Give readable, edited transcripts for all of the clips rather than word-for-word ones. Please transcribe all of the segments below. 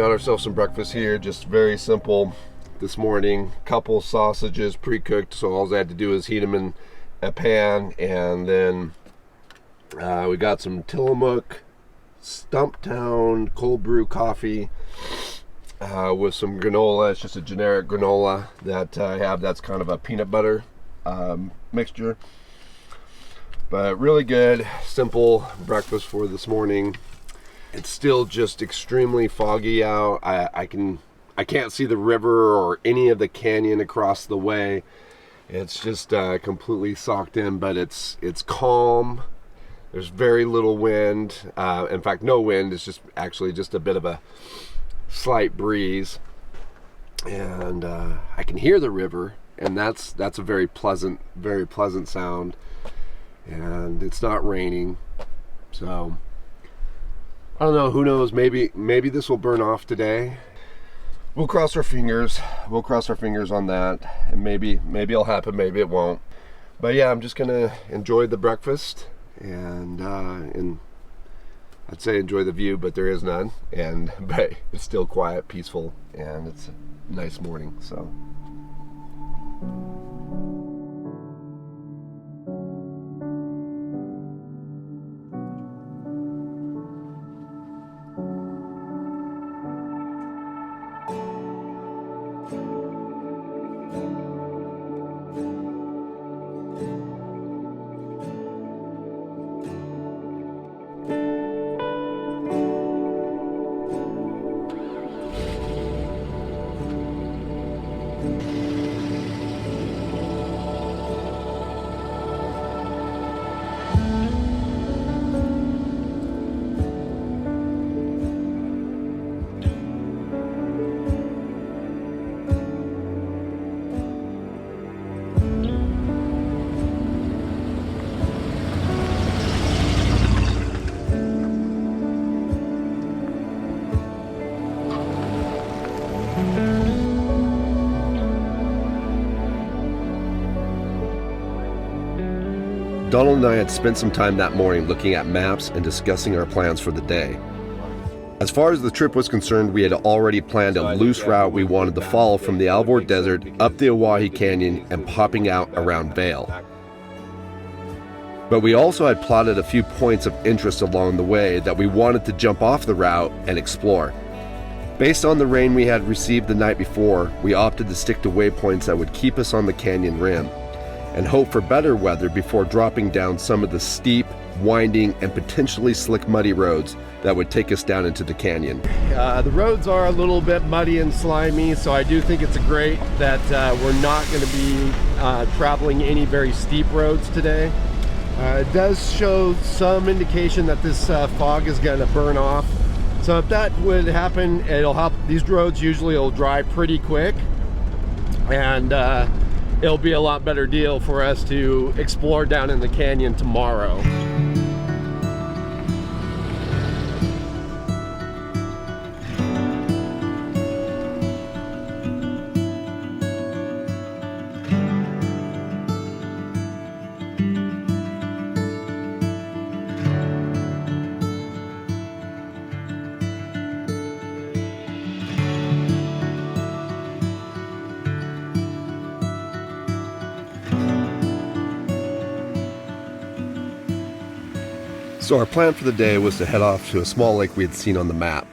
got ourselves some breakfast here, just very simple this morning. Couple sausages pre-cooked, so all I had to do is heat them in a pan, and then we got some Tillamook Stumptown cold brew coffee with some granola. It's just a generic granola that I have. That's kind of a peanut butter mixture, but really good, simple breakfast for this morning. It's still just extremely foggy out. I can't see the river or any of the canyon across the way. It's just completely socked in, but it's calm. There's very little wind. In fact, no wind. It's just actually just a bit of a slight breeze, and I can hear the river, and that's a very pleasant sound. And it's not raining, so I don't know, who knows, maybe this will burn off today. We'll cross our fingers on that, and maybe it'll happen, maybe it won't. But yeah, I'm just gonna enjoy the breakfast, and I'd say enjoy the view, but there is none, but it's still quiet, peaceful, and it's a nice morning. So Donald and I had spent some time that morning looking at maps and discussing our plans for the day. As far as the trip was concerned, we had already planned a loose route we wanted to follow from the Alvord Desert up the Owyhee Canyon and popping out around Vale. But we also had plotted a few points of interest along the way that we wanted to jump off the route and explore. Based on the rain we had received the night before, we opted to stick to waypoints that would keep us on the canyon rim, and hope for better weather before dropping down some of the steep, winding, and potentially slick muddy roads that would take us down into the canyon. The roads are a little bit muddy and slimy, so I do think it's great that we're not going to be traveling any very steep roads today. It does show some indication that this fog is going to burn off. So if that would happen, it'll help. These roads usually will dry pretty quick, and it'll be a lot better deal for us to explore down in the canyon tomorrow. So our plan for the day was to head off to a small lake we had seen on the map.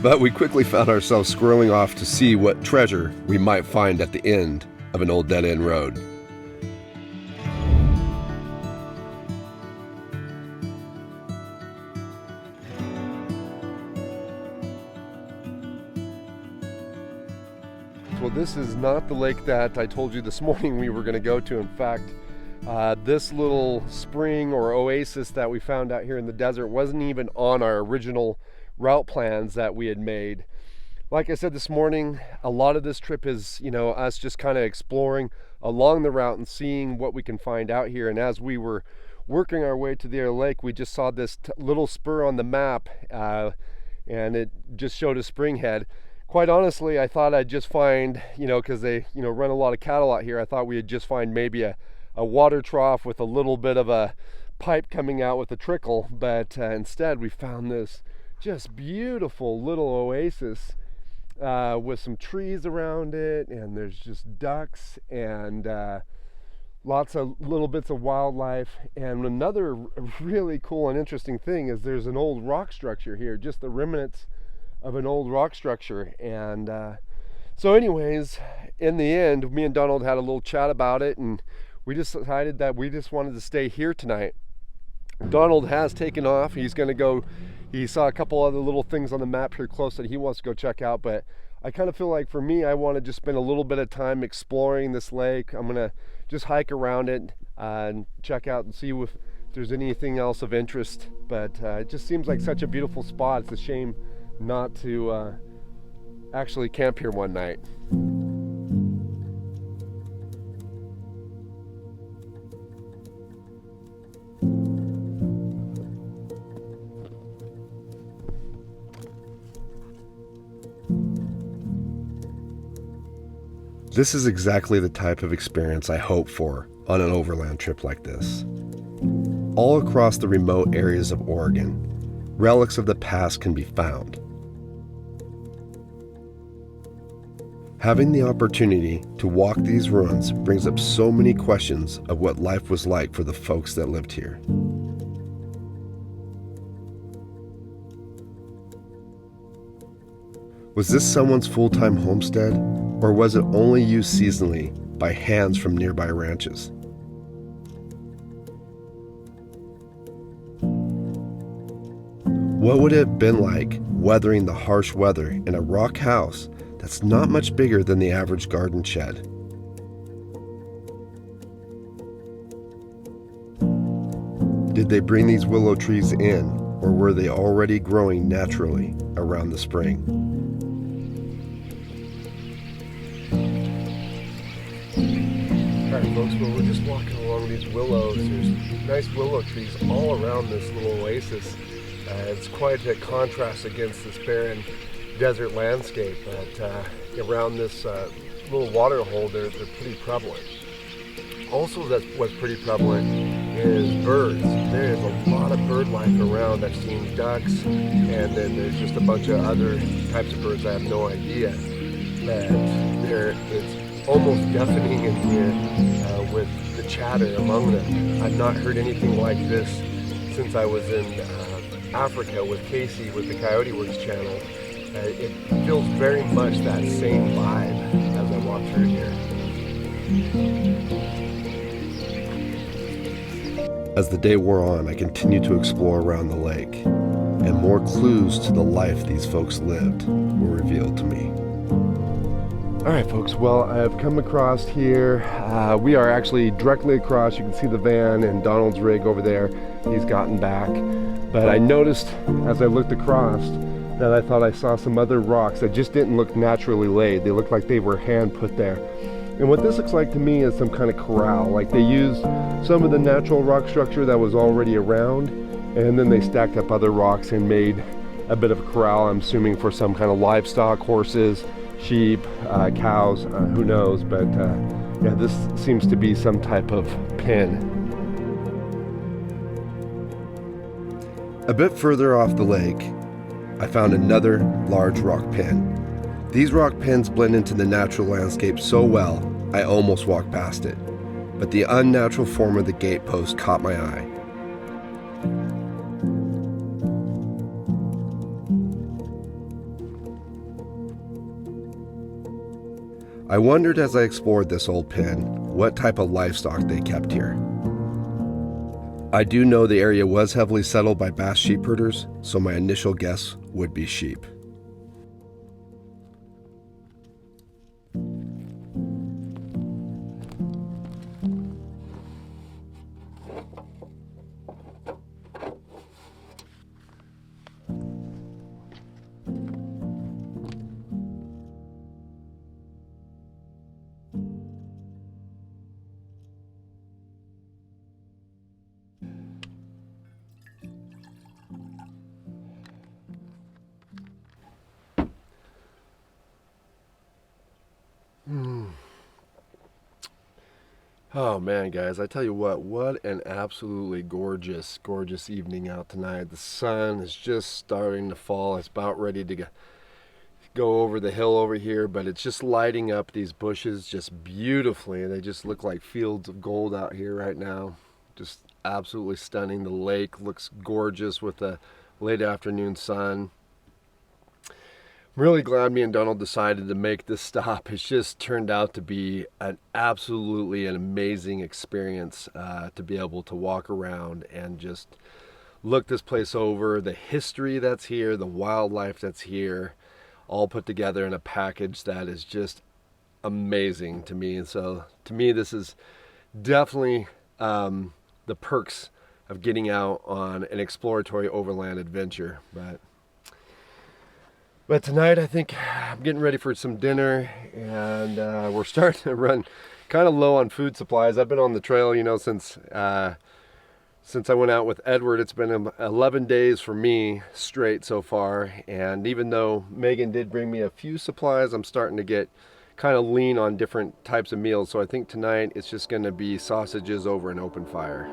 But we quickly found ourselves squirreling off to see what treasure we might find at the end of an old dead-end road. Well, this is not the lake that I told you this morning we were going to go to. In fact, this little spring or oasis that we found out here in the desert wasn't even on our original route plans that we had made. Like I said this morning, a lot of this trip is, us just kind of exploring along the route and seeing what we can find out here. And as we were working our way to the other lake, we just saw this little spur on the map, and it just showed a spring head. Quite honestly, I thought I'd just find, because they, run a lot of cattle out here, I thought we'd just find maybe a water trough with a little bit of a pipe coming out with a trickle, but instead we found this just beautiful little oasis with some trees around it, and there's just ducks and lots of little bits of wildlife. And another really cool and interesting thing is there's an old rock structure here, just the remnants of an old rock structure. And so anyways, in the end, me and Donald had a little chat about it, and we just decided that we just wanted to stay here tonight. Donald has taken off. He's going to go, he saw a couple other little things on the map here close that he wants to go check out, but I kind of feel like for me, I want to just spend a little bit of time exploring this lake. I'm going to just hike around it and check out and see if there's anything else of interest. But it just seems like such a beautiful spot. It's a shame not to actually camp here one night. This is exactly the type of experience I hope for on an overland trip like this. All across the remote areas of Oregon, relics of the past can be found. Having the opportunity to walk these ruins brings up so many questions of what life was like for the folks that lived here. Was this someone's full-time homestead, or was it only used seasonally by hands from nearby ranches? What would it have been like weathering the harsh weather in a rock house that's not much bigger than the average garden shed? Did they bring these willow trees in, or were they already growing naturally around the spring? Alright folks, well, we're just walking along these willows. There's nice willow trees all around this little oasis. It's quite a contrast against this barren desert landscape, but around this little water hole, they're pretty prevalent. Also, that's what's pretty prevalent is birds. There's a lot of bird life around. I've seen ducks, and then there's just a bunch of other types of birds I have no idea. And it's almost deafening in here with the chatter among them. I've not heard anything like this since I was in Africa with Casey with the Coyote Works channel. It feels very much that same vibe as I walk through here. As the day wore on, I continued to explore around the lake, and more clues to the life these folks lived were revealed to me. Alright folks, well, I've come across here. We are actually directly across. You can see the van and Donald's rig over there. He's gotten back. But I noticed as I looked across that I thought I saw some other rocks that just didn't look naturally laid. They looked like they were hand put there. And what this looks like to me is some kind of corral. Like they used some of the natural rock structure that was already around, and then they stacked up other rocks and made a bit of a corral, I'm assuming for some kind of livestock, horses, sheep, cows, who knows, but yeah, this seems to be some type of pen. A bit further off the lake, I found another large rock pen. These rock pens blend into the natural landscape so well, I almost walked past it, but the unnatural form of the gate post caught my eye. I wondered as I explored this old pen what type of livestock they kept here. I do know the area was heavily settled by Basque sheep herders, so my initial guess would be sheep. Oh man, guys, I tell you what an absolutely gorgeous, gorgeous evening out tonight. The sun is just starting to fall. It's about ready to go over the hill over here, but it's just lighting up these bushes just beautifully. They just look like fields of gold out here right now. Just absolutely stunning. The lake looks gorgeous with the late afternoon sun. I'm really glad me and Donald decided to make this stop. It's just turned out to be an absolutely an amazing experience to be able to walk around and just look this place over, the history that's here, the wildlife that's here, all put together in a package that is just amazing to me. And so to me, this is definitely the perks of getting out on an exploratory overland adventure. But tonight I think I'm getting ready for some dinner, and we're starting to run kind of low on food supplies. I've been on the trail, since I went out with Edward. It's been 11 days for me straight so far, and even though Megan did bring me a few supplies, I'm starting to get kind of lean on different types of meals. So I think tonight it's just going to be sausages over an open fire.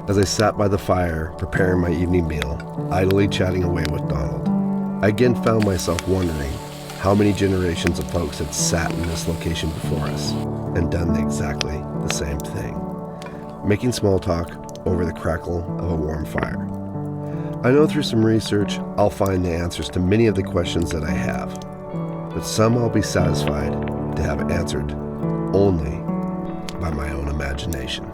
As I sat by the fire, preparing my evening meal, idly chatting away with Donald, I again found myself wondering how many generations of folks had sat in this location before us and done exactly the same thing, making small talk over the crackle of a warm fire. I know through some research I'll find the answers to many of the questions that I have, but some I'll be satisfied to have answered only by my own imagination.